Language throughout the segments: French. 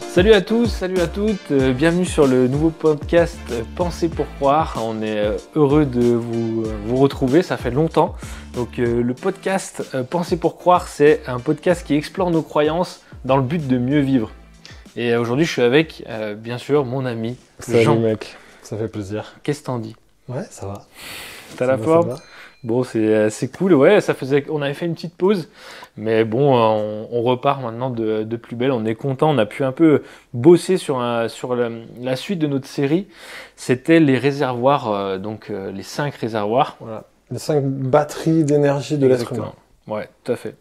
Salut à tous, salut à toutes, bienvenue sur le nouveau podcast Penser pour croire. On est heureux de vous retrouver, ça fait longtemps. Donc le podcast Penser pour croire, c'est un podcast qui explore nos croyances dans le but de mieux vivre. Et aujourd'hui je suis avec, bien sûr, mon ami Jean. Salut mec, ça fait plaisir. Qu'est-ce que t'en dis? Ouais, ça va. T'as la forme? Bon, c'est cool, ouais, on avait fait une petite pause, mais bon, on repart maintenant de plus belle, on est content, on a pu un peu bosser sur la suite de notre série, c'était les réservoirs, les 5 réservoirs. Voilà, les 5 batteries d'énergie de l'être humain. Ouais, tout à fait.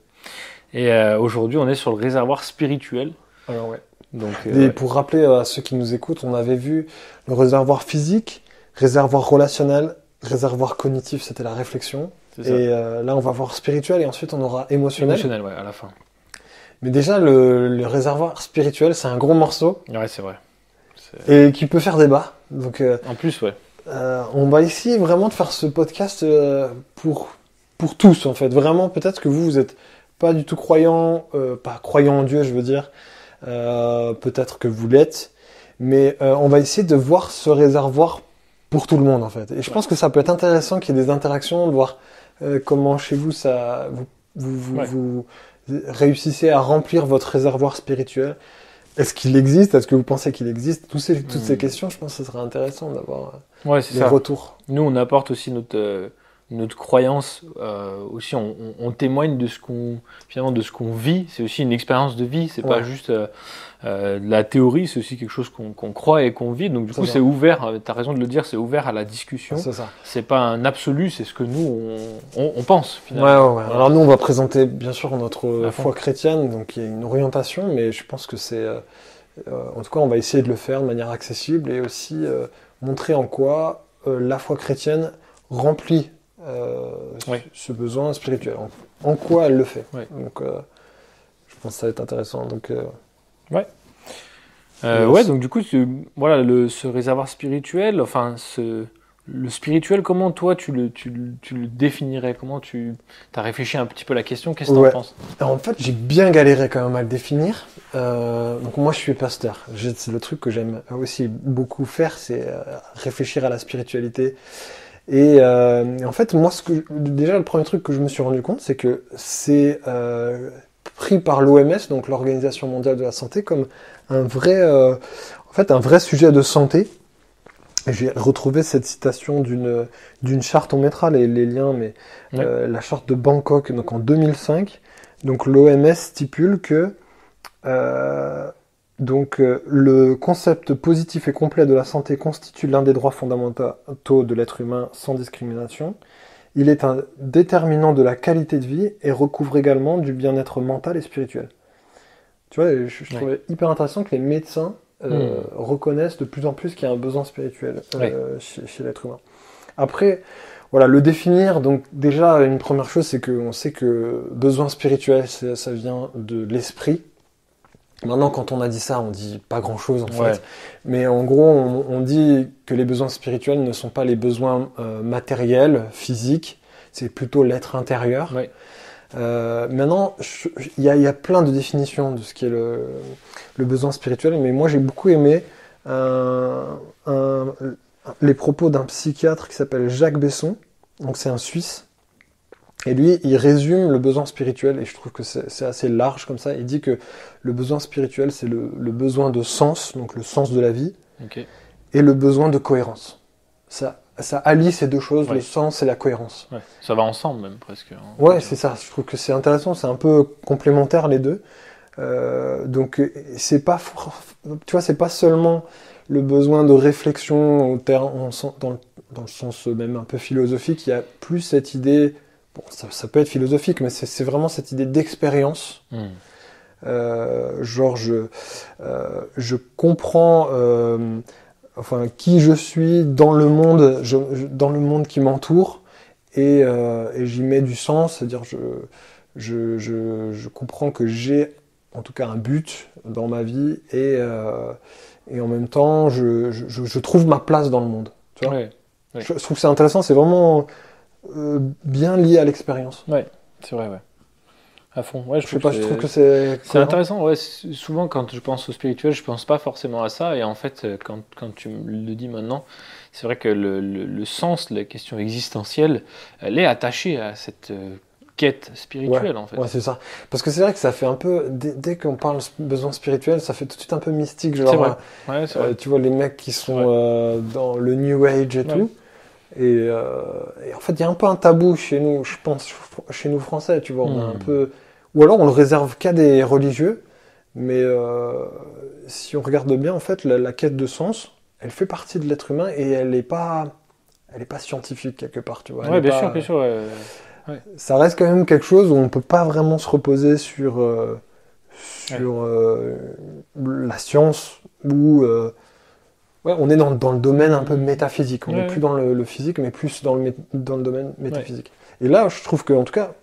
Et aujourd'hui, on est sur le réservoir spirituel. Alors ouais. Donc, pour rappeler à ceux qui nous écoutent, on avait vu le réservoir physique, réservoir relationnel, réservoir cognitif, c'était la réflexion. Et là, on va voir spirituel et ensuite on aura émotionnel. Émotionnel, ouais, à la fin. Mais déjà, le réservoir spirituel, c'est un gros morceau. Ouais, c'est vrai. Et qui peut faire débat. Donc, en plus, ouais. On va essayer vraiment de faire ce podcast pour tous, en fait. Vraiment, peut-être que vous êtes pas du tout croyant, pas croyant en Dieu, je veux dire. Peut-être que vous l'êtes. Mais on va essayer de voir ce réservoir pour tout le monde, en fait. Et je pense que ça peut être intéressant qu'il y ait des interactions, de voir comment chez vous, vous réussissez à remplir votre réservoir spirituel. Est-ce qu'il existe? Est-ce que vous pensez qu'il existe? Toutes ces questions, je pense que ce serait intéressant d'avoir des retours. Nous, on apporte aussi notre croyance. Aussi, on témoigne de ce qu'on vit. C'est aussi une expérience de vie. C'est pas juste de la théorie. C'est aussi quelque chose qu'on croit et qu'on vit. Donc du coup, c'est ouvert. T'as raison de le dire. C'est ouvert à la discussion. C'est ça. C'est pas un absolu. C'est ce que nous on pense finalement. Ouais. Alors nous, on va présenter bien sûr notre foi chrétienne. Donc il y a une orientation, mais je pense que c'est en tout cas, on va essayer de le faire de manière accessible et aussi montrer en quoi la foi chrétienne remplit ce besoin spirituel. En quoi elle le fait. Ouais. Donc, je pense que ça va être intéressant. Donc, donc du coup, ce réservoir spirituel, enfin, le spirituel, comment toi tu le définirais? Comment tu as réfléchi un petit peu à la question? Qu'est-ce que tu en penses? Alors, en fait, j'ai bien galéré quand même à le définir. Donc moi, je suis pasteur. C'est le truc que j'aime aussi beaucoup faire, c'est réfléchir à la spiritualité. Et en fait, moi, déjà, le premier truc que je me suis rendu compte, c'est que c'est pris par l'OMS, donc l'Organisation mondiale de la santé, comme un vrai sujet de santé. Et j'ai retrouvé cette citation d'une charte, on mettra les liens, mais la charte de Bangkok, donc en 2005. Donc l'OMS stipule que le concept positif et complet de la santé constitue l'un des droits fondamentaux de l'être humain sans discrimination. Il est un déterminant de la qualité de vie et recouvre également du bien-être mental et spirituel. Tu vois, je trouvais hyper intéressant que les médecins reconnaissent de plus en plus qu'il y a un besoin spirituel chez l'être humain. Après, voilà, le définir, donc déjà, une première chose, c'est qu'on sait que besoin spirituel, ça vient de l'esprit. Maintenant, quand on a dit ça, on dit pas grand-chose en fait. Mais en gros, on dit que les besoins spirituels ne sont pas les besoins matériels, physiques, c'est plutôt l'être intérieur. Ouais. Maintenant, il y a plein de définitions de ce qui est le besoin spirituel, mais moi j'ai beaucoup aimé les propos d'un psychiatre qui s'appelle Jacques Besson, donc c'est un Suisse. Et lui, il résume le besoin spirituel, et je trouve que c'est assez large comme ça. Il dit que le besoin spirituel, c'est le besoin de sens, donc le sens de la vie, et le besoin de cohérence. Ça allie ces deux choses, le sens et la cohérence. Ouais. Ça va ensemble même, presque. Ouais, c'est ça. Je trouve que c'est intéressant, c'est un peu complémentaire les deux. Donc, c'est pas seulement le besoin de réflexion dans le sens même un peu philosophique. Il y a plus cette idée... Bon, ça peut être philosophique, mais c'est vraiment cette idée d'expérience. Genre, je comprends qui je suis dans le monde qui m'entoure, et j'y mets du sens, c'est-à-dire je comprends que j'ai en tout cas un but dans ma vie, et en même temps, je trouve ma place dans le monde. Tu vois ? Je trouve que c'est intéressant, c'est vraiment... bien lié à l'expérience. Ouais, c'est vrai, ouais. À fond. Ouais, Je sais pas, je trouve que c'est c'est cohérent. intéressant. Ouais, souvent, quand je pense au spirituel, je pense pas forcément à ça. Et en fait, quand tu me le dis maintenant, c'est vrai que le sens, la question existentielle, elle est attachée à cette quête Ouais, spirituelle, en ouais, fait. c'est ça. Parce que c'est vrai que ça fait un peu, dès qu'on parle besoin spirituel, ça fait tout de suite un peu mystique, C'est genre, vrai. Ouais, c'est vrai. tu vois, les mecs qui C'est sont vrai. dans le New Age et Ouais. tout. Et en fait, il y a un peu un tabou chez nous, je pense, chez nous Français, tu vois, on a un Hmm. peu... Ou alors on le réserve qu'à des religieux, mais si on regarde bien, en fait, la quête de sens, elle fait partie de l'être humain et elle est pas scientifique quelque part, tu vois. Elle Ouais, est bien sûr, bien pas... sûr. Ouais. Ça reste quand même quelque chose où on peut pas vraiment se reposer Ouais. sur la science ou ouais, on est dans le domaine un peu Hmm. métaphysique. On n'est plus Ouais. dans le physique, mais plus dans le domaine Ouais. métaphysique. Et là, je trouve que, en tout cas,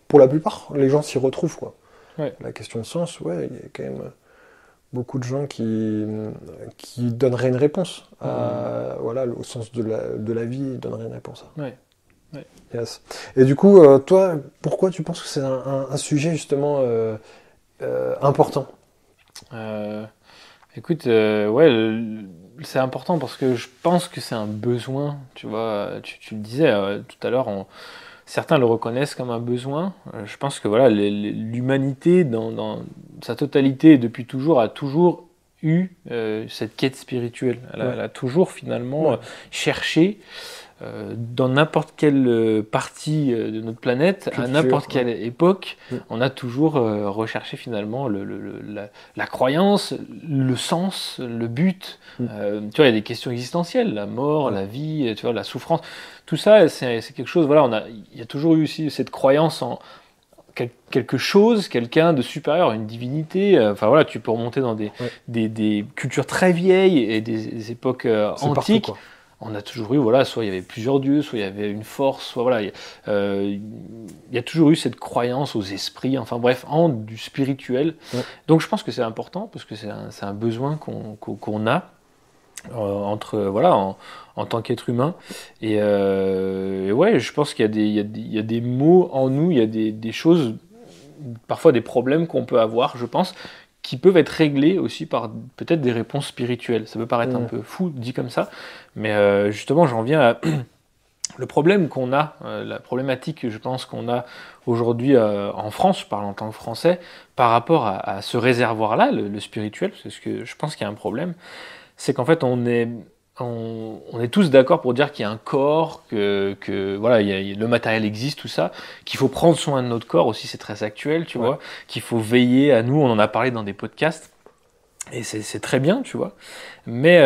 pour la plupart, les gens s'y retrouvent, quoi. Ouais. La question de sens, ouais, il y a quand même beaucoup de gens qui donneraient une réponse Hmm. voilà, au sens de la vie, ils donneraient une réponse. Ouais. Ouais. Yes. Et du coup, toi, pourquoi tu penses que c'est un sujet justement important? Euh, Écoute, ouais, c'est important parce que je pense que c'est un besoin, tu vois. Tu le disais tout à l'heure, certains le reconnaissent comme un besoin. Je pense que voilà, l'humanité dans sa totalité depuis toujours a toujours eu cette quête spirituelle. Ouais, Elle a toujours finalement ouais, cherché dans n'importe quelle partie de notre planète, à culture, n'importe quelle époque, ouais. on a toujours recherché finalement la croyance, le sens, le but. Mm, Tu vois, il y a des questions existentielles, la mort, ouais, la vie, tu vois, la souffrance. Tout ça, c'est quelque chose. Voilà, il y a toujours eu aussi cette croyance en quelque chose, quelqu'un de supérieur, une divinité. Enfin voilà, tu peux remonter dans ouais. des cultures très vieilles et des époques C'est partout, antiques. quoi. On a toujours eu, voilà, soit il y avait plusieurs dieux, soit il y avait une force, soit voilà, il y a toujours eu cette croyance aux esprits, enfin bref, en du spirituel. Ouais. Donc je pense que c'est important parce que c'est un besoin qu'on a entre voilà en tant qu'être humain et ouais, je pense qu'il y a il y a des mots en nous, il y a des choses, parfois des problèmes qu'on peut avoir, je pense, qui peuvent être réglés aussi par peut-être des réponses spirituelles. Ça peut paraître un Mm, peu fou dit comme ça, mais justement j'en viens à le problème qu'on a, la problématique que je pense qu'on a aujourd'hui en France, je parle en tant que Français, par rapport à ce réservoir-là, le spirituel, parce que je pense qu'il y a un problème, c'est qu'en fait on est tous d'accord pour dire qu'il y a un corps, que voilà, le matériel existe, tout ça, qu'il faut prendre soin de notre corps aussi, c'est très actuel, tu ouais. vois, qu'il faut veiller à nous, on en a parlé dans des podcasts, et c'est très bien, tu vois. Mais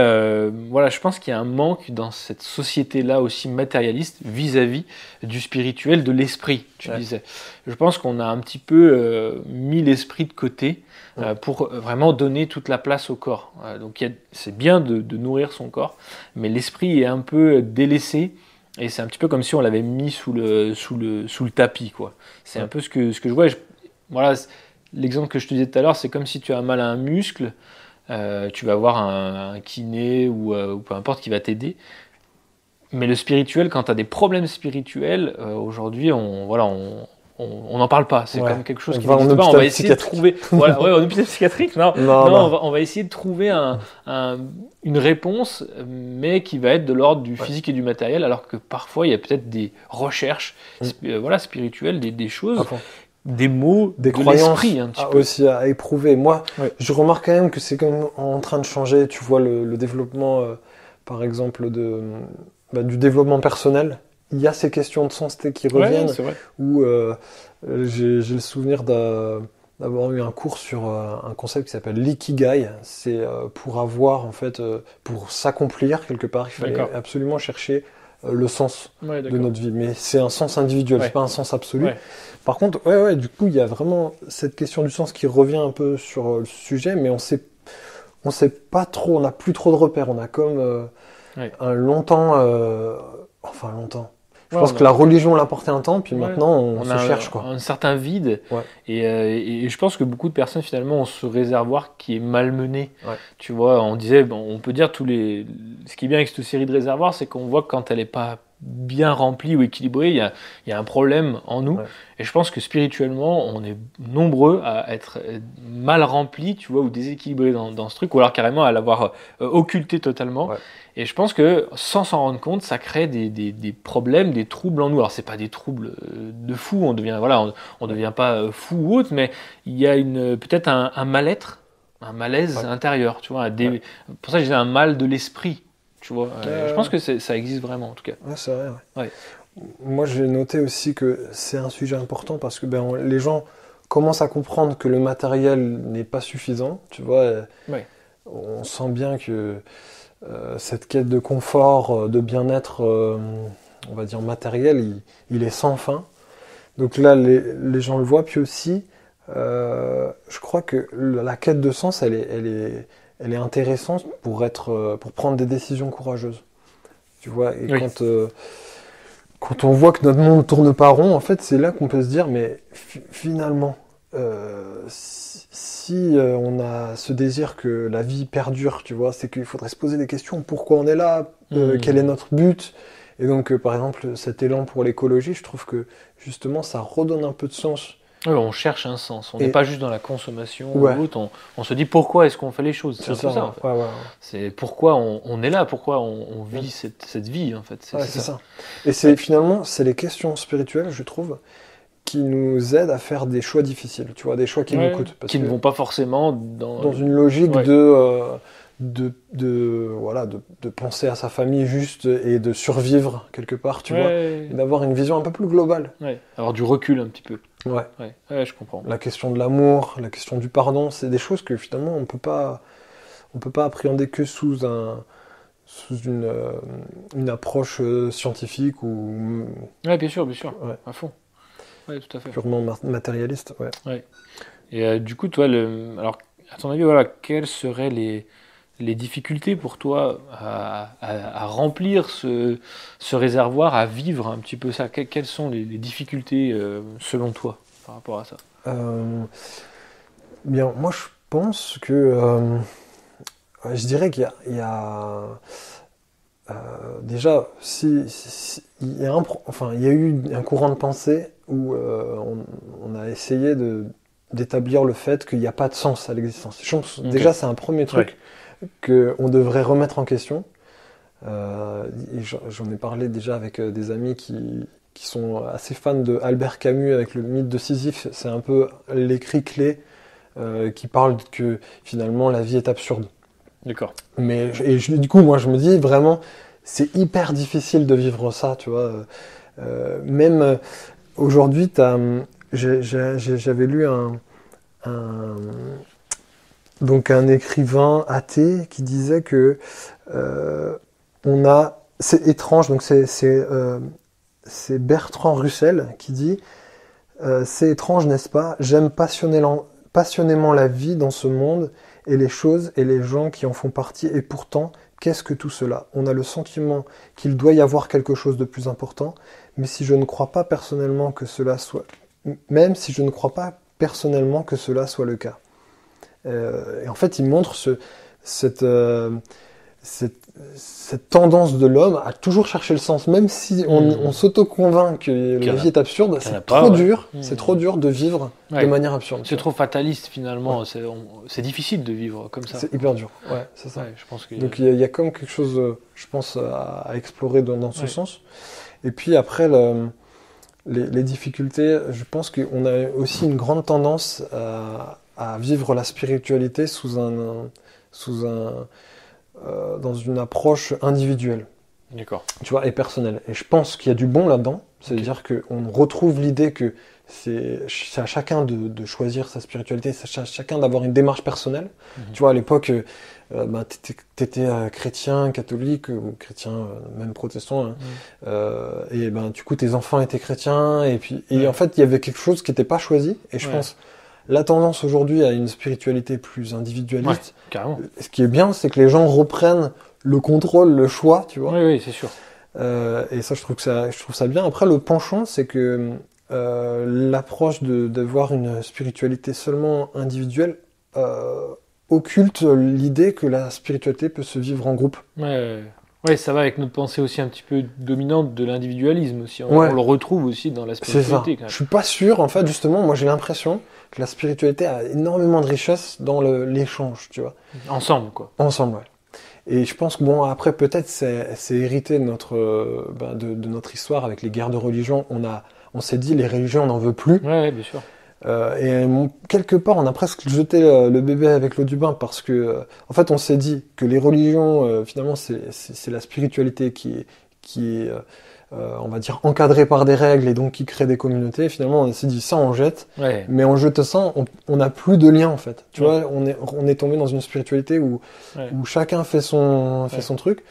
voilà, je pense qu'il y a un manque dans cette société-là aussi matérialiste vis-à-vis du spirituel, de l'esprit, tu Ouais, disais. Je pense qu'on a un petit peu mis l'esprit de côté ouais. pour vraiment donner toute la place au corps. Donc c'est bien de nourrir son corps, mais l'esprit est un peu délaissé. Et c'est un petit peu comme si on l'avait mis sous le tapis, quoi. C'est un Ouais. peu ce que je vois. Voilà, l'exemple que je te disais tout à l'heure, c'est comme si tu as mal à un muscle, tu vas voir un kiné ou peu importe qui va t'aider. Mais le spirituel, quand tu as des problèmes spirituels, aujourd'hui, on n'en parle pas. C'est Ouais. comme quelque chose On qui va en n'existe pas. On va hôpital essayer de psychiatrique. trouver. Voilà, ouais, en hôpital psychiatrique, non, Non, non, non. on va essayer de trouver une réponse, mais qui va être de l'ordre du Ouais. physique et du matériel, alors que parfois il y a peut-être des recherches Mm, voilà, spirituelles, des à choses, fond. des mots Des de l'esprit croyances un petit peu. aussi à éprouver. Moi, Ouais. je remarque quand même que c'est quand même en train de changer. Tu vois le développement, par exemple, du développement personnel. Il y a ces questions de sens qui Ouais, reviennent, c'est vrai. où j'ai le souvenir d'avoir eu un cours sur un concept qui s'appelle l'ikigai. C'est pour avoir, en fait, pour s'accomplir quelque part, il fallait D'accord. absolument chercher le sens Ouais, de d'accord. notre vie. Mais c'est un sens individuel, c'est Ouais, pas un sens absolu. ouais. Par contre, ouais, du coup, il y a vraiment cette question du sens qui revient un peu sur le sujet, mais on sait pas trop, on n'a plus trop de repères. On a comme Ouais. un longtemps, enfin longtemps. Je Ouais, pense on que la a, religion l'a porté un temps, puis ouais, maintenant on on se a cherche, quoi. un certain vide Ouais, et je pense que beaucoup de personnes finalement ont ce réservoir qui est malmené. ouais, Tu vois, on disait, bon, on peut dire ce qui est bien avec cette série de réservoirs, c'est qu'on voit que quand elle n'est pas bien rempli ou équilibré, il y a un problème en nous. Ouais. Et je pense que spirituellement, on est nombreux à être mal remplis, tu vois, ou déséquilibrés dans ce truc, ou alors carrément à l'avoir occulté totalement. Ouais. Et je pense que sans s'en rendre compte, ça crée des problèmes, des troubles en nous. Alors c'est pas des troubles de fou, on devient voilà, on devient pas fou ou autre, mais il y a peut-être un mal-être, un malaise Ouais. intérieur, tu vois. Ouais. Pour ça, je disais un mal de l'esprit, tu vois. Je pense Ouais. que ça existe vraiment, en tout cas. Ouais, c'est vrai. Ouais. Ouais. Moi, j'ai noté aussi que c'est un sujet important parce que les gens commencent à comprendre que le matériel n'est pas suffisant. Tu vois, Ouais. on sent bien que cette quête de confort, de bien-être, on va dire matériel, il est sans fin. Donc là, les gens le voient. Puis aussi, je crois que la quête de sens, elle est intéressante pour prendre des décisions courageuses. Tu vois, et Oui. quand on voit que notre monde ne tourne pas rond, en fait, c'est là qu'on peut se dire, mais finalement, si on a ce désir que la vie perdure, tu vois, c'est qu'il faudrait se poser des questions. Pourquoi on est là Quel est notre but? Et donc, par exemple, cet élan pour l'écologie, je trouve que justement, ça redonne un peu de sens. Ouais, on cherche un sens. On Et- n'est pas juste dans la consommation Ouais. ou autre. On se dit pourquoi est-ce qu'on fait les choses. C'est un peu ça, en fait. Ouais, ouais, ouais. C'est pourquoi on est là, pourquoi on vit cette vie, en fait. Ouais, c'est ça. Et c'est finalement, c'est les questions spirituelles, je trouve, qui nous aident à faire des choix difficiles, tu vois, des choix qui Ouais, nous coûtent. Parce qui ne que vont pas forcément dans... dans une logique Ouais. de penser à sa famille juste et de survivre quelque part, tu vois, Ouais, et d'avoir une vision un peu plus globale. ouais. Avoir du recul un petit peu. Ouais. Ouais, je comprends. La question de l'amour, la question du pardon, c'est des choses que finalement on peut pas appréhender que sous une approche scientifique ou Ouais, bien sûr, ouais, à fond. Ouais, tout à fait. purement matérialiste. Ouais. Ouais. Et du coup, toi, alors, à ton avis, voilà, quelles seraient les difficultés pour toi à remplir ce réservoir, à vivre un petit peu ça? Quelles sont les difficultés selon toi par rapport à ça? Euh, Bien, moi je pense que je dirais qu'il y a déjà il y a enfin il y a eu un courant de pensée où on a essayé d'établir le fait qu'il n'y a pas de sens à l'existence. Je pense, Ok. déjà c'est un premier truc qu'on devrait remettre en question. Et j'en ai parlé déjà avec des amis qui sont assez fans de Albert Camus avec le mythe de Sisyphe. C'est un peu l'écrit clé qui parle que finalement la vie est absurde. D'accord. Du coup, moi je me dis vraiment, c'est hyper difficile de vivre ça, tu vois. Même aujourd'hui, j'avais lu un- donc un écrivain athée qui disait que c'est étrange, donc c'est Bertrand Russell qui dit c'est étrange, n'est-ce pas? J'aime passionnément la vie dans ce monde et les choses et les gens qui en font partie. Et pourtant, qu'est-ce que tout cela? On a le sentiment qu'il doit y avoir quelque chose de plus important, mais si je ne crois pas personnellement que cela soit, même si je ne crois pas personnellement que cela soit le cas. Et en fait, il montre cette, euh, cette, cette tendance de l'homme à toujours chercher le sens, même si on s'auto-convainc que la vie est absurde, qu'il y en a c'est pas, trop ouais. dur, c'est trop dur de vivre de Ouais. manière absurde. C'est trop fataliste finalement. C'est difficile de vivre comme ça. C'est hyper dur, ouais, c'est ça. Ouais, je pense que. Donc il y a comme quelque chose, je pense, à explorer dans ce Ouais. sens. Et puis après, les difficultés, je pense qu'on a aussi une grande tendance à vivre la spiritualité dans une approche individuelle, D'accord. tu vois, et personnelle. Et je pense qu'il y a du bon là-dedans, c'est-à-dire qu'on retrouve l'idée que c'est à chacun de choisir sa spiritualité, c'est à chacun d'avoir une démarche personnelle. Tu vois, à l'époque, t'étais chrétien, catholique, ou chrétien, même protestant, hein. Et du coup, tes enfants étaient chrétiens, et en fait, il y avait quelque chose qui n'était pas choisi, et je pense, la tendance aujourd'hui à une spiritualité plus individualiste, carrément. ce qui est bien, c'est que les gens reprennent le contrôle, le choix, tu vois. Oui, c'est sûr. Et ça, je trouve ça bien. Après, le penchant, c'est que l'approche de voir une spiritualité seulement individuelle occulte l'idée que la spiritualité peut se vivre en groupe. Ouais, Ouais, ça va avec notre pensée aussi un petit peu dominante de l'individualisme aussi. Ouais. On le retrouve aussi dans la C'est ça. spiritualité. Quand Je même. suis pas sûr, en fait, justement, moi j'ai l'impression que la spiritualité a énormément de richesse dans l'échange, tu vois, Ensemble, quoi. ensemble, ouais. Et je pense que bon, après peut-être c'est hérité de notre de notre histoire avec les guerres de religion. On s'est dit les religions on n'en veut plus. Ouais, bien sûr. Quelque part on a presque jeté le bébé avec l'eau du bain parce que en fait on s'est dit que les religions finalement c'est la spiritualité qui est on va dire encadrée par des règles et donc qui crée des communautés. Et finalement on s'est dit ça on jette, Ouais. mais en jetant ça on n'a plus de lien en fait. Tu Ouais. vois, on est tombé dans une spiritualité où Ouais. où chacun fait son truc.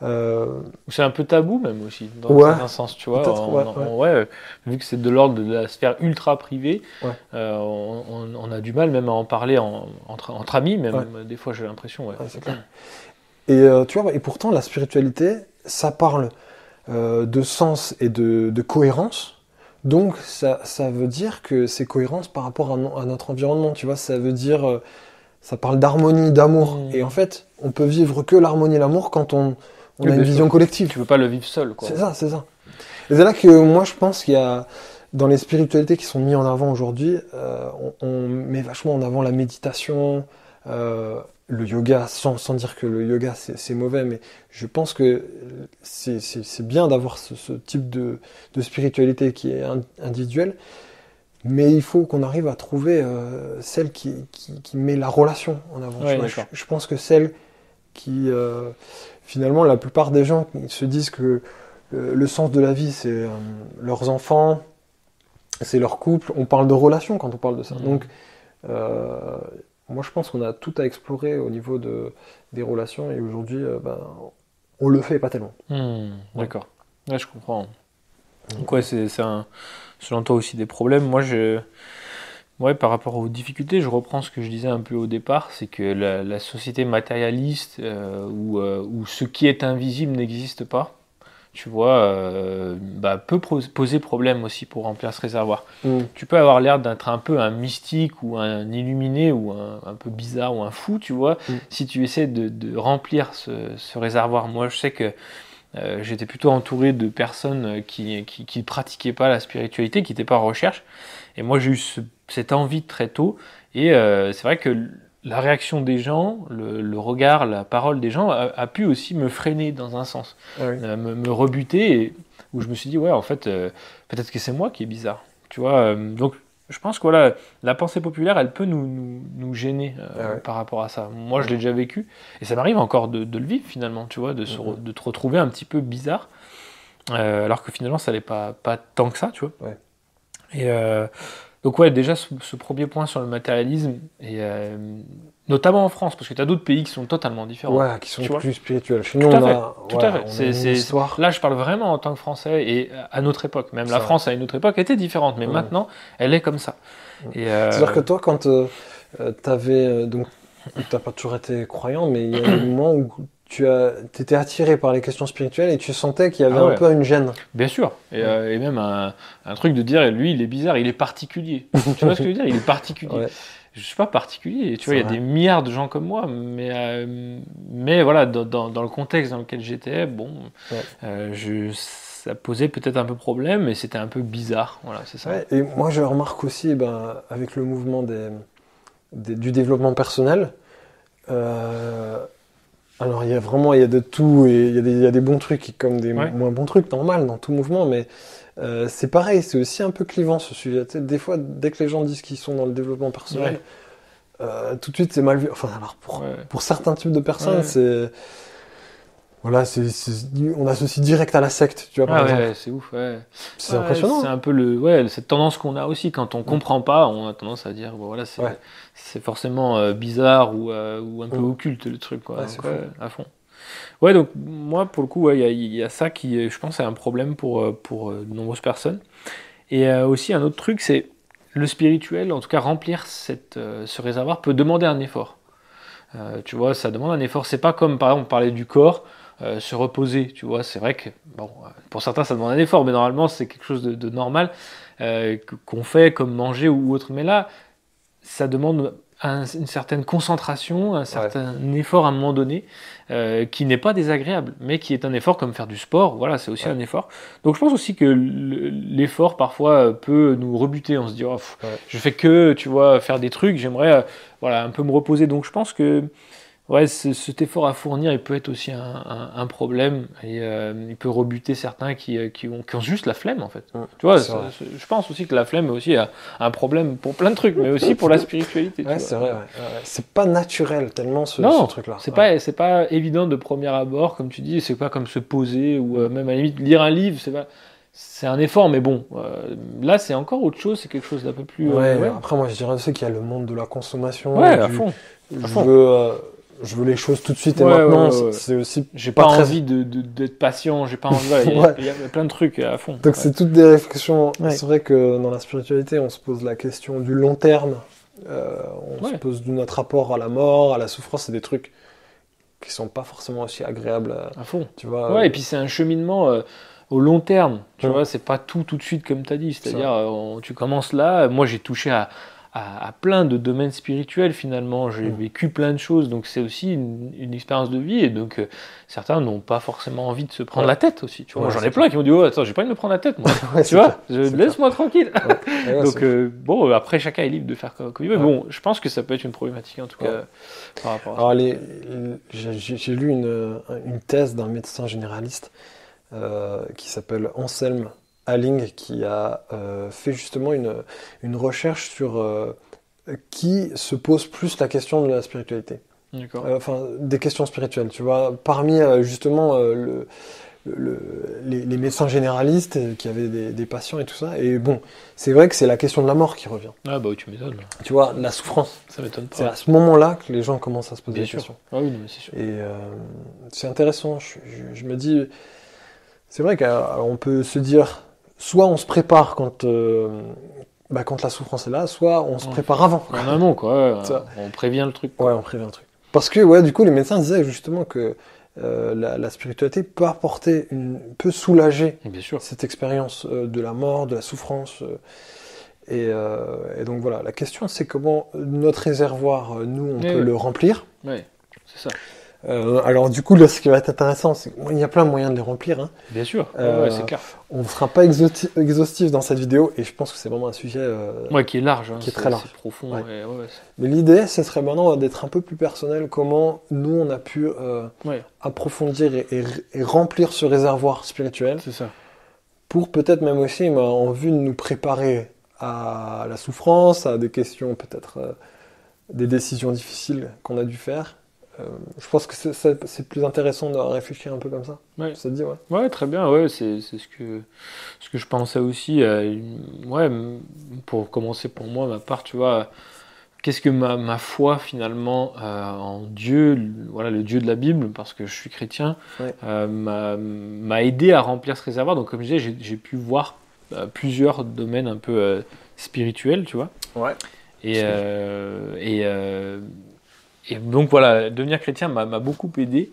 C'est un peu tabou même aussi, dans Ouais. un sens, tu vois. Peut-être, ouais. Vu que c'est de l'ordre de la sphère ultra privée, Ouais. on a du mal même à en parler entre amis, même des fois j'ai l'impression. Ouais. Ouais, c'est clair. Et tu vois, et pourtant la spiritualité, ça parle de sens et de cohérence. Donc ça veut dire que c'est cohérence par rapport à notre environnement, tu vois. Ça veut dire, ça parle d'harmonie, d'amour. Mmh. Et en fait, on peut vivre que l'harmonie et l'amour quand on Oui, a une bien vision sûr. collective. Tu peux pas le vivre seul, quoi. C'est ça, c'est ça. Et c'est là que moi je pense qu'il y a, dans les spiritualités qui sont mises en avant aujourd'hui, on met vachement en avant la méditation, le yoga, sans dire que le yoga c'est mauvais, mais je pense que c'est bien d'avoir ce type de spiritualité qui est individuelle, mais il faut qu'on arrive à trouver celle qui met la relation en avant. Ouais, Tu vois. d'accord. Je pense que celle qui, finalement, la plupart des gens qui se disent que le sens de la vie, c'est leurs enfants, c'est leur couple. On parle de relations quand on parle de ça. Mmh. Donc, moi, je pense qu'on a tout à explorer au niveau des relations. Et aujourd'hui, on le fait pas tellement. D'accord. Ouais, je comprends. Donc ouais, c'est selon toi aussi des problèmes. Ouais, par rapport aux difficultés, je reprends ce que je disais un peu au départ, c'est que la société matérialiste où ce qui est invisible n'existe pas, tu vois, peut poser problème aussi pour remplir ce réservoir. Tu peux avoir l'air d'être un peu un mystique ou un illuminé ou un peu bizarre ou un fou, tu vois, si tu essaies de remplir ce réservoir. Moi, je sais que j'étais plutôt entouré de personnes qui pratiquaient pas la spiritualité, qui n'étaient pas en recherche. Et moi, j'ai eu cette envie très tôt. Et c'est vrai que la réaction des gens, le regard, la parole des gens a pu aussi me freiner dans un sens, me rebuter, et, où je me suis dit, ouais, en fait, peut-être que c'est moi qui est bizarre. Tu vois, donc je pense que voilà, la pensée populaire, elle peut nous gêner par rapport à ça. Moi, je l'ai déjà vécu, et ça m'arrive encore de le vivre finalement, tu vois, de te retrouver un petit peu bizarre, alors que finalement, ça n'est pas tant que ça, tu vois. Ouais. Et donc ouais, déjà ce premier point sur le matérialisme, et notamment en France, parce que tu as d'autres pays qui sont totalement différents. Ouais, qui sont plus spirituels. Chez Tout nous, à on fait. a, Tout à fait. une histoire. Là, je parle vraiment en tant que Français et à notre époque. Même la Ça. France à une autre époque était différente, mais maintenant, elle est comme ça. Et C'est-à-dire que toi, quand t'avais donc, t'as pas toujours été croyant, mais il y a des moments où t'étais attiré par les questions spirituelles et tu sentais qu'il y avait un peu une gêne. Bien sûr. Et même un truc de dire, lui, il est bizarre, il est particulier. Tu vois ce que je veux dire? Il est particulier. Ouais. Je suis pas particulier. Tu vois, il y a des milliards de gens comme moi, mais voilà, dans le contexte dans lequel j'étais, bon, ça posait peut-être un peu problème, mais c'était un peu bizarre. Voilà, c'est ça. Ouais, et moi, je remarque aussi, avec le mouvement du développement personnel, alors il y a de tout, et il y a des bons trucs comme des moins bons trucs, normal dans tout mouvement, mais c'est pareil, c'est aussi un peu clivant ce sujet. Tu sais, des fois, dès que les gens disent qu'ils sont dans le développement personnel, tout de suite c'est mal vu. Enfin, alors pour certains types de personnes, c'est. Voilà, on associe direct à la secte, tu vois, par exemple. Ouais, c'est ouf, ouais. C'est impressionnant. C'est un peu cette tendance qu'on a aussi. Quand on comprend pas, on a tendance à dire, bon, voilà, c'est forcément bizarre ou un peu occulte le truc, quoi. Donc, à fond. Ouais, donc moi, pour le coup, il y a ça qui, je pense, est un problème pour de nombreuses personnes. Et aussi, un autre truc, c'est le spirituel, en tout cas, remplir ce réservoir peut demander un effort. Tu vois, ça demande un effort. C'est pas comme, par exemple, parler du corps. Se reposer, tu vois, c'est vrai que bon, pour certains ça demande un effort, mais normalement c'est quelque chose de normal qu'on fait comme manger ou autre. Mais là, ça demande une certaine concentration, un certain effort à un moment donné, qui n'est pas désagréable, mais qui est un effort comme faire du sport. Voilà, c'est aussi un effort. Donc je pense aussi que l'effort parfois peut nous rebuter. On se dit, oh, je fais que, tu vois, faire des trucs. J'aimerais, voilà, un peu me reposer. Donc je pense que ouais, cet effort à fournir, il peut être aussi un problème et il peut rebuter certains qui ont juste la flemme en fait. Tu vois, je pense aussi que la flemme est aussi un problème pour plein de trucs, mais aussi pour la spiritualité. Ouais, c'est vrai. C'est pas naturel tellement ce truc-là. C'est pas évident de premier abord, comme tu dis. C'est pas comme se poser ou même à la limite lire un livre. C'est un effort, mais bon, là c'est encore autre chose. C'est quelque chose d'un peu plus. Après, moi je dirais aussi qu'il y a le monde de la consommation. Ouais, à fond. Je veux les choses tout de suite et maintenant. C'est aussi. J'ai pas envie d'être patient. J'ai pas envie. Il y a plein de trucs à fond. Donc c'est toutes des réflexions. C'est vrai que dans la spiritualité, on se pose la question du long terme. On se pose de notre rapport à la mort, à la souffrance. C'est des trucs qui sont pas forcément aussi agréables. À fond. Tu vois. Et puis c'est un cheminement. Au long terme, tu vois, c'est pas tout de suite comme tu as dit. C'est-à-dire, tu commences là. Moi, j'ai touché à plein de domaines spirituels finalement. J'ai vécu plein de choses, donc c'est aussi une expérience de vie. Et donc, certains n'ont pas forcément envie de se prendre la tête aussi. Tu vois, j'en ai plein qui m'ont dit, oh, attends, j'ai pas envie de me prendre la tête, moi. Tu vois, laisse-moi tranquille. Donc, bon, après, chacun est libre de faire comme il veut. Bon, je pense que ça peut être une problématique en tout cas par rapport à ça. Alors, j'ai lu une thèse d'un médecin généraliste. Qui s'appelle Anselm Alling, qui a fait justement une recherche sur qui se pose plus la question de la spiritualité. Enfin, des questions spirituelles, tu vois. Parmi justement les médecins généralistes qui avaient des patients et tout ça. Et bon, c'est vrai que c'est la question de la mort qui revient. Ah bah tu m'étonnes. Tu vois, la souffrance. Ça m'étonne pas. C'est à ce moment-là que les gens commencent à se poser des questions. Ah oui, mais c'est sûr. Et c'est intéressant. Je me dis... C'est vrai qu'on peut se dire, soit on se prépare quand la souffrance est là, soit on se prépare avant. En amont, quoi. On prévient le truc. Ouais, on prévient le truc. Parce que, du coup, les médecins disaient justement que la spiritualité peut soulager cette expérience de la mort, de la souffrance. Et donc voilà, la question c'est comment notre réservoir, nous, on peut le remplir. Oui, c'est ça. Alors du coup, là, ce qui va être intéressant, c'est qu'il y a plein de moyens de les remplir. Hein. Bien sûr, c'est clair. On ne sera pas exhaustif dans cette vidéo, et je pense que c'est vraiment un sujet qui est large, qui est très large. C'est profond. Mais l'idée, ce serait maintenant d'être un peu plus personnel, comment nous, on a pu approfondir et remplir ce réservoir spirituel. C'est ça. Pour peut-être même aussi, en vue de nous préparer à la souffrance, à des questions, peut-être des décisions difficiles qu'on a dû faire. Je pense que c'est plus intéressant de réfléchir un peu comme ça. Ça te dit, Ouais, très bien. Ouais, c'est ce que je pensais aussi. Pour commencer, pour moi, ma part, tu vois, qu'est-ce que ma foi finalement en Dieu, le Dieu de la Bible, parce que je suis chrétien, m'a aidé à remplir ce réservoir. Donc, comme je disais, j'ai pu voir plusieurs domaines un peu spirituels, tu vois. Ouais. Et donc voilà, devenir chrétien m'a beaucoup aidé.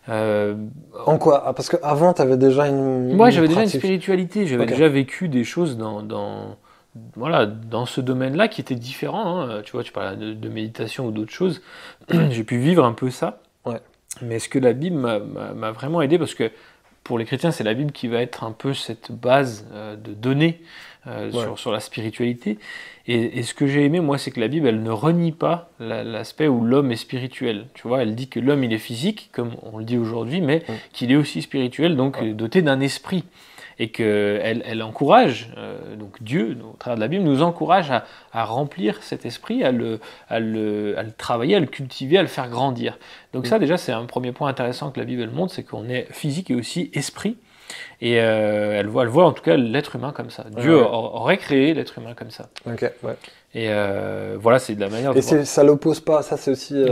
En quoi? Parce qu'avant, tu avais déjà j'avais déjà une spiritualité, j'avais déjà vécu des choses dans ce domaine-là qui étaient différents. Hein. Tu vois, tu parles de méditation ou d'autres choses. J'ai pu vivre un peu ça. Ouais. Mais est-ce que la Bible m'a vraiment aidé? Parce que pour les chrétiens, c'est la Bible qui va être un peu cette base de données sur la spiritualité. Et ce que j'ai aimé, moi, c'est que la Bible, elle ne renie pas l'aspect où l'homme est spirituel. Tu vois, elle dit que l'homme, il est physique, comme on le dit aujourd'hui, mais qu'il est aussi spirituel, donc doté d'un esprit. Et qu'elle encourage, donc Dieu, au travers de la Bible, nous encourage à remplir cet esprit, à le travailler, à le cultiver, à le faire grandir. Donc ça, déjà, c'est un premier point intéressant que la Bible montre, c'est qu'on est physique et aussi esprit. Et elle voit en tout cas l'être humain comme ça. Dieu aurait créé l'être humain comme ça. Ok, ouais. Et voilà, c'est de la manière de voir. Et ça l'oppose pas, ça c'est aussi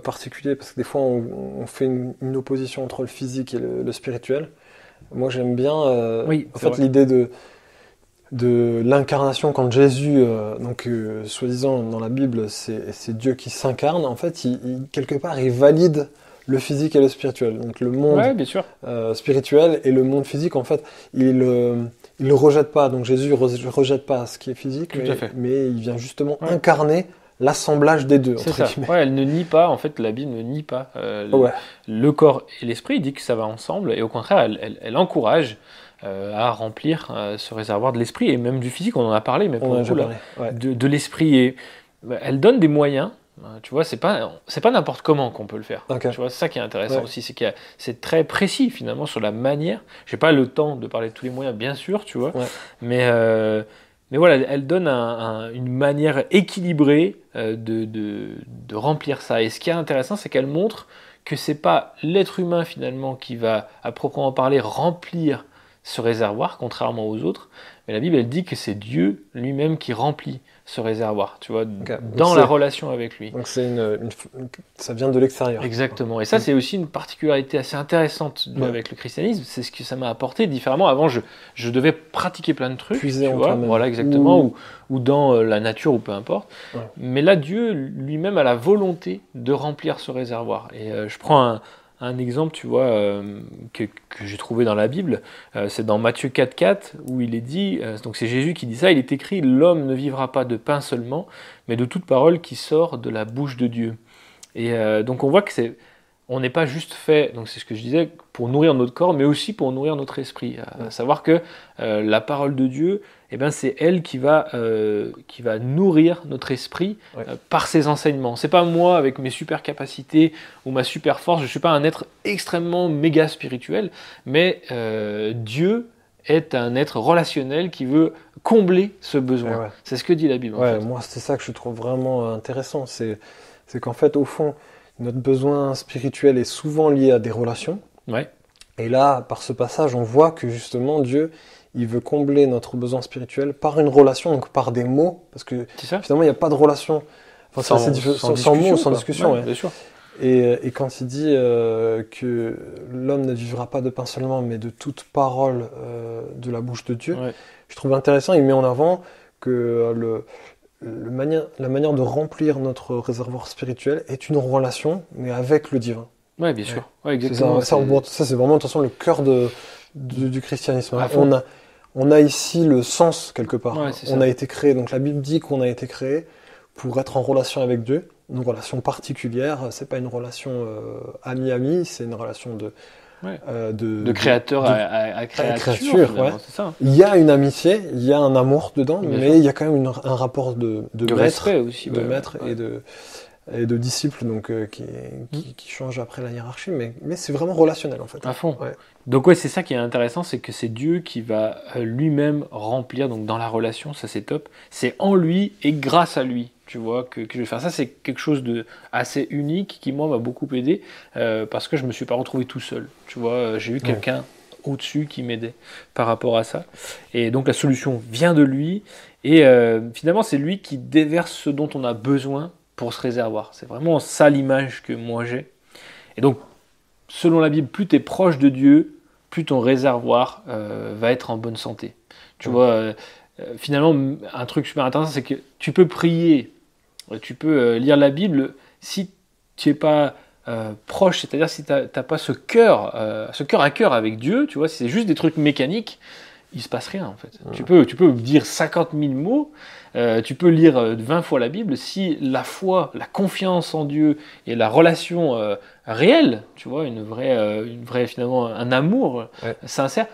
particulier, parce que des fois on fait une opposition entre le physique et le spirituel. Moi j'aime bien l'idée de l'incarnation, quand Jésus, soi-disant dans la Bible, c'est Dieu qui s'incarne. En fait, quelque part, il valide le physique et le spirituel. Donc le monde spirituel et le monde physique, en fait, il le rejette pas. Donc Jésus ne rejette pas ce qui est physique, mais il vient justement incarner l'assemblage des deux, C'est entre ça. guillemets. Ouais, elle ne nie pas, en fait, la Bible ne nie pas le corps et l'esprit, il dit que ça va ensemble, et au contraire, elle encourage à remplir ce réservoir de l'esprit, et même du physique, on en a parlé, mais pour le coup, là, de l'esprit, et elle donne des moyens. Tu vois, c'est pas n'importe comment qu'on peut le faire. Okay. Tu vois, c'est ça qui est intéressant aussi, c'est que c'est très précis finalement sur la manière. J'ai pas le temps de parler de tous les moyens, bien sûr, tu vois, mais voilà, elle donne une manière équilibrée de remplir ça. Et ce qui est intéressant, c'est qu'elle montre que c'est pas l'être humain finalement qui va, à proprement parler, remplir ce réservoir, contrairement aux autres. Mais la Bible, elle dit que c'est Dieu lui-même qui remplit ce réservoir, tu vois, dans la relation avec lui. Donc ça vient de l'extérieur. Exactement. Et ça, c'est aussi une particularité assez intéressante avec le christianisme. C'est ce que ça m'a apporté différemment. Avant, je devais pratiquer plein de trucs, puiser tu vois, voilà, exactement, ou dans la nature, ou peu importe. Ouais. Mais là, Dieu lui-même a la volonté de remplir ce réservoir. Et je prends un exemple, tu vois, que j'ai trouvé dans la Bible, c'est dans Matthieu 4,4 où il est dit, donc c'est Jésus qui dit ça, il est écrit « L'homme ne vivra pas de pain seulement, mais de toute parole qui sort de la bouche de Dieu ». Et donc on voit que on n'est pas juste fait, donc c'est ce que je disais, pour nourrir notre corps, mais aussi pour nourrir notre esprit. À savoir que la parole de Dieu, eh ben, c'est elle qui va nourrir notre esprit par ses enseignements. C'est pas moi avec mes super capacités ou ma super force, je suis pas un être extrêmement méga spirituel, mais Dieu est un être relationnel qui veut combler ce besoin. C'est ce que dit la Bible. En fait. Moi, c'est ça que je trouve vraiment intéressant, c'est qu'en fait, au fond, notre besoin spirituel est souvent lié à des relations. Ouais. Et là, par ce passage, on voit que justement, Dieu, il veut combler notre besoin spirituel par une relation, donc par des mots, parce que finalement, il n'y a pas de relation sans mots, sans discussion. Bien sûr. Et quand il dit que l'homme ne vivra pas de pain seulement, mais de toute parole de la bouche de Dieu, je trouve intéressant, il met en avant que la manière de remplir notre réservoir spirituel est une relation, mais avec le divin. Oui, bien sûr. Ouais, exactement. Ça, c'est vraiment de toute façon le cœur du christianisme. On a ici le sens quelque part. On a été créé, donc la Bible dit qu'on a été créé pour être en relation avec Dieu, une relation particulière. C'est pas une relation ami-ami, c'est une relation de créateur à créature. C'est ça. Il y a une amitié, il y a un amour dedans, mais il y a quand même un rapport de maître, respect aussi, maître et de disciple donc qui change après la hiérarchie, mais c'est vraiment relationnel en fait. À fond. Donc c'est ça qui est intéressant, c'est que c'est Dieu qui va lui-même remplir, donc dans la relation, ça c'est top. C'est en lui et grâce à lui. Tu vois, que je vais faire ça, c'est quelque chose de assez unique qui moi m'a beaucoup aidé parce que je me suis pas retrouvé tout seul. Tu vois, j'ai eu quelqu'un au-dessus qui m'aidait par rapport à ça. Et donc la solution vient de lui et finalement c'est lui qui déverse ce dont on a besoin pour ce réservoir. C'est vraiment ça l'image que moi j'ai. Et donc selon la Bible, plus tu es proche de Dieu, plus ton réservoir va être en bonne santé. Tu vois. Finalement, un truc super intéressant, c'est que tu peux prier, tu peux lire la Bible si tu n'es pas proche, c'est-à-dire si tu n'as pas ce cœur à cœur avec Dieu, tu vois, si c'est juste des trucs mécaniques, il ne se passe rien en fait. Tu peux dire 50 000 mots, tu peux lire 20 fois la Bible, si la foi, la confiance en Dieu et la relation réelle, tu vois, une vraie finalement, un amour sincère,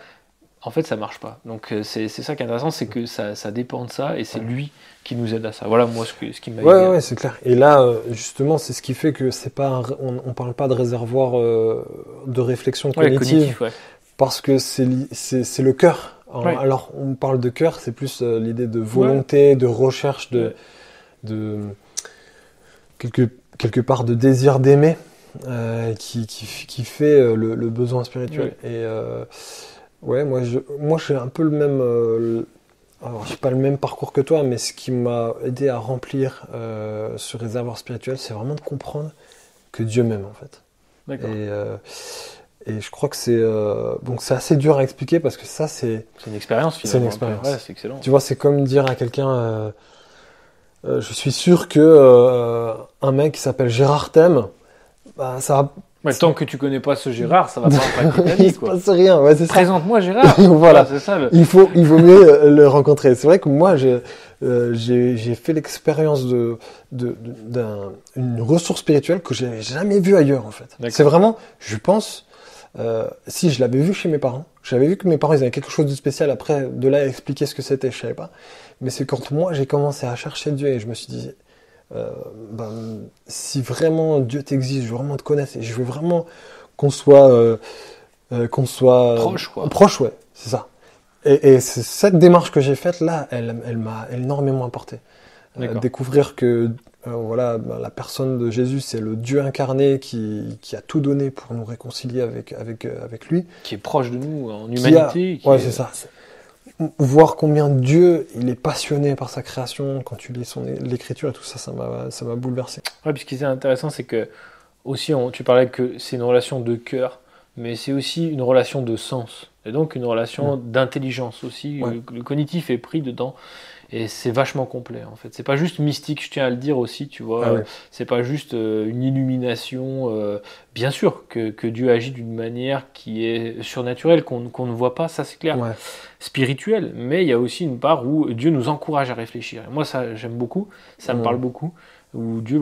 en fait, ça marche pas. Donc, c'est ça qui est intéressant, c'est que ça dépend de ça, et c'est lui qui nous aide à ça. Voilà, moi, ce qui m'a aidé. Ouais, c'est clair. Et là, justement, c'est ce qui fait que c'est pas on parle pas de réservoir de réflexion cognitive, parce que c'est le cœur. Alors, on parle de cœur, c'est plus l'idée de volonté, de recherche, de quelque part de désir d'aimer, qui fait le besoin spirituel. Et moi j'ai un peu le même. Alors, j'ai pas le même parcours que toi, mais ce qui m'a aidé à remplir ce réservoir spirituel, c'est vraiment de comprendre que Dieu m'aime en fait. D'accord. Et je crois que c'est assez dur à expliquer parce que ça c'est une expérience finalement. C'est une expérience. Ouais, c'est excellent. Tu vois, c'est comme dire à quelqu'un, je suis sûr que un mec qui s'appelle Gérard t'aime. Bah, ça Ouais, tant que tu connais pas ce Gérard, ça va pas impacter ta vie, Il se quoi. passe rien, ouais, c'est ça. Présente-moi Gérard. Voilà. C'est ça. Il vaut mieux le rencontrer. C'est vrai que moi, j'ai fait l'expérience d'une ressource spirituelle que j'ai jamais vue ailleurs, en fait. D'accord. C'est vraiment, je pense, si je l'avais vu chez mes parents, j'avais vu que mes parents, ils avaient quelque chose de spécial. Après, de là à expliquer ce que c'était, je savais pas. Mais c'est quand moi, j'ai commencé à chercher Dieu et je me suis dit, si vraiment Dieu t'existe, je veux vraiment te connaître et je veux vraiment qu'on soit Proche, quoi. proche, ouais, c'est ça. Et c'est cette démarche que j'ai faite là, elle m'a énormément apporté. D'accord. Découvrir que voilà, la personne de Jésus, c'est le Dieu incarné qui a tout donné pour nous réconcilier avec lui. Qui est proche de nous en humanité. Ouais, c'est ça. Voir combien Dieu il est passionné par sa création, quand tu lis l'écriture et tout ça, ça m'a bouleversé. Ouais, puis ce qui est intéressant, c'est que aussi, tu parlais que c'est une relation de cœur, mais c'est aussi une relation de sens. Et donc une relation d'intelligence aussi. Ouais. Le cognitif est pris dedans. Et c'est vachement complet, en fait. C'est pas juste mystique, je tiens à le dire aussi, tu vois. Ah ouais. C'est pas juste une illumination. Bien sûr que Dieu agit d'une manière qui est surnaturelle, qu'on ne voit pas, ça c'est clair. Ouais. Spirituelle, mais il y a aussi une part où Dieu nous encourage à réfléchir. Et moi, ça, j'aime beaucoup, ça me parle beaucoup. Où Dieu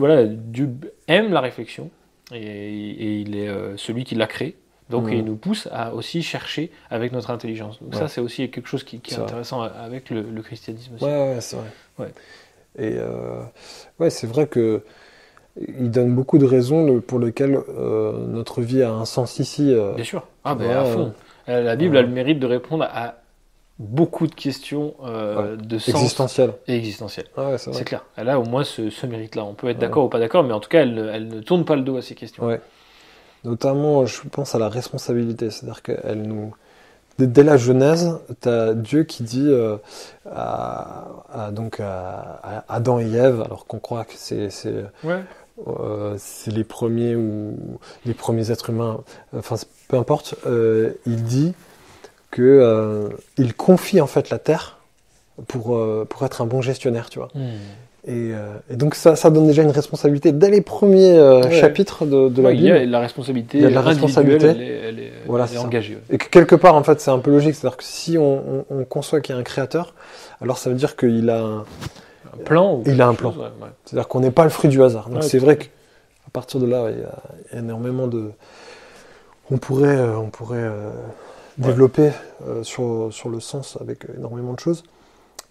aime la réflexion, et il est celui qui l'a créé. Donc il nous pousse à aussi chercher avec notre intelligence. Donc ça, c'est aussi quelque chose qui est intéressant avec le christianisme aussi. Ouais, c'est vrai. Ouais. Et c'est vrai que il donne beaucoup de raisons pour lesquelles notre vie a un sens ici. Bien sûr. À fond. La Bible a le mérite de répondre à beaucoup de questions de sens existentielles. Et existentielles. Ouais, c'est clair. Elle a au moins ce mérite-là. On peut être d'accord ou pas d'accord, mais en tout cas, elle ne tourne pas le dos à ces questions. Ouais. Notamment, je pense à la responsabilité. C'est-à-dire qu'elle nous... Dès la Genèse, tu as Dieu qui dit à Adam et Ève, alors qu'on croit que c'est les premiers ou les premiers êtres humains, enfin peu importe, il dit que il confie en fait la terre pour être un bon gestionnaire, tu vois. Et donc ça donne déjà une responsabilité dès les premiers chapitres de la Bible. Il y a la responsabilité, elle est engagée. Ouais. Et que quelque part, en fait, c'est un peu logique. C'est-à-dire que si on conçoit qu'il y a un créateur, alors ça veut dire qu'il a un plan. Il a un plan. Ouais. C'est-à-dire qu'on n'est pas le fruit du hasard. Donc c'est vrai qu'à partir de là, il y a énormément de... On pourrait développer sur le sens avec énormément de choses.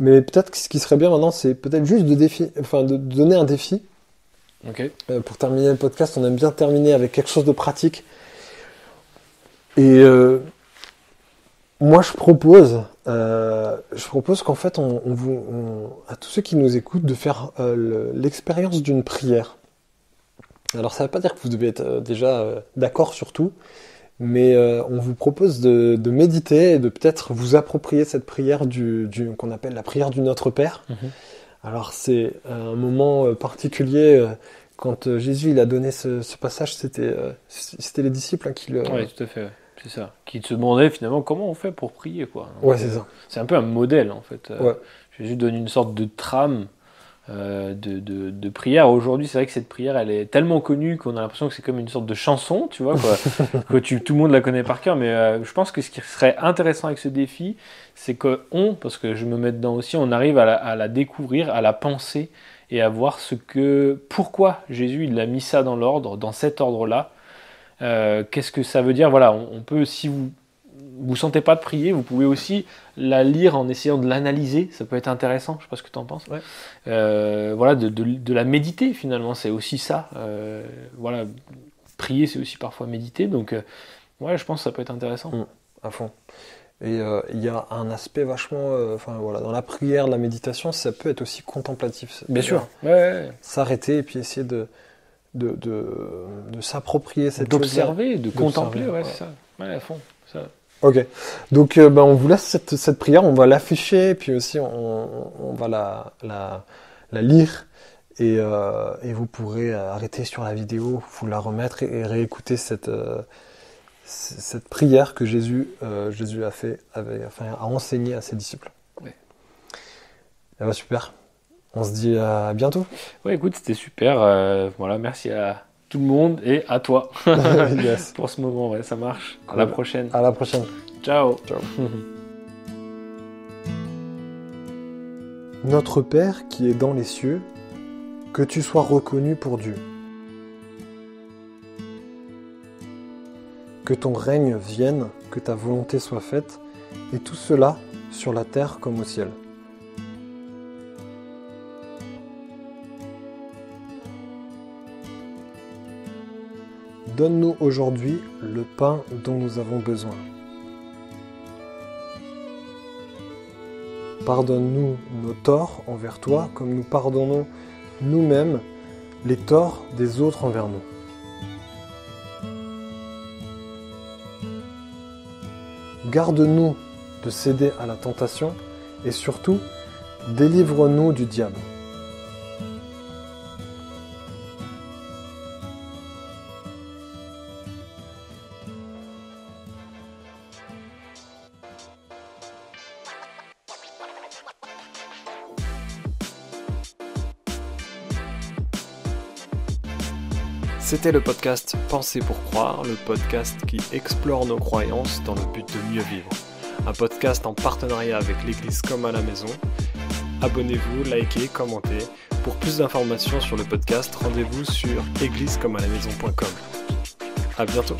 Mais peut-être que ce qui serait bien maintenant, c'est peut-être juste de donner un défi. Okay. Pour terminer le podcast, on aime bien terminer avec quelque chose de pratique. Et moi, je propose qu'en fait, à tous ceux qui nous écoutent, de faire l'expérience d'une prière. Alors, ça ne veut pas dire que vous devez être déjà d'accord sur tout, mais on vous propose de méditer et de peut-être vous approprier cette prière qu'on appelle la prière du Notre Père. Alors c'est un moment particulier quand Jésus il a donné ce passage, c'était les disciples qui le... Oui, tout à fait, c'est ça. Qui se demandaient finalement comment on fait pour prier, quoi. Donc, c'est ça. C'est un peu un modèle en fait. Jésus donne une sorte de trame de prière. Aujourd'hui, c'est vrai que cette prière, elle est tellement connue qu'on a l'impression que c'est comme une sorte de chanson, tu vois, quoi. Tout le monde la connaît par cœur, mais je pense que ce qui serait intéressant avec ce défi, c'est parce que je me mets dedans aussi, on arrive à la découvrir, à la penser et à voir pourquoi Jésus il a mis ça dans l'ordre, dans cet ordre-là. Qu'est-ce que ça veut dire ? Voilà, on peut, si vous sentez pas de prier, vous pouvez aussi la lire en essayant de l'analyser, ça peut être intéressant, je sais pas ce que tu en penses. Ouais. Voilà, de la méditer finalement, c'est aussi ça. Voilà, prier c'est aussi parfois méditer, donc je pense que ça peut être intéressant. À fond. Et il y a un aspect vachement, dans la prière, la méditation, ça peut être aussi contemplatif. Bien sûr. S'arrêter et puis essayer de s'approprier cette chose. D'observer, de contempler, c'est ça. Ouais, à fond, ça. Ok, donc on vous laisse cette prière, on va l'afficher, puis aussi on va la lire, et vous pourrez arrêter sur la vidéo, vous la remettre et réécouter cette prière que Jésus a enseigné à ses disciples. Ouais. Et super, on se dit à bientôt. Ouais, écoute, c'était super, merci à tout le monde et à toi Yes. pour ce moment. Ouais, ça marche. À Cool. la prochaine. À la prochaine. Ciao. Ciao. Notre Père qui est dans les cieux, que tu sois reconnu pour Dieu. Que ton règne vienne, que ta volonté soit faite, et tout cela sur la terre comme au ciel. Donne-nous aujourd'hui le pain dont nous avons besoin. Pardonne-nous nos torts envers toi, comme nous pardonnons nous-mêmes les torts des autres envers nous. Garde-nous de céder à la tentation et surtout, délivre-nous du diable. C'était le podcast Penser pour croire, le podcast qui explore nos croyances dans le but de mieux vivre. Un podcast en partenariat avec l'église Comme à la Maison. Abonnez-vous, likez, commentez. Pour plus d'informations sur le podcast, rendez-vous sur églisecomealamaison.com. À bientôt.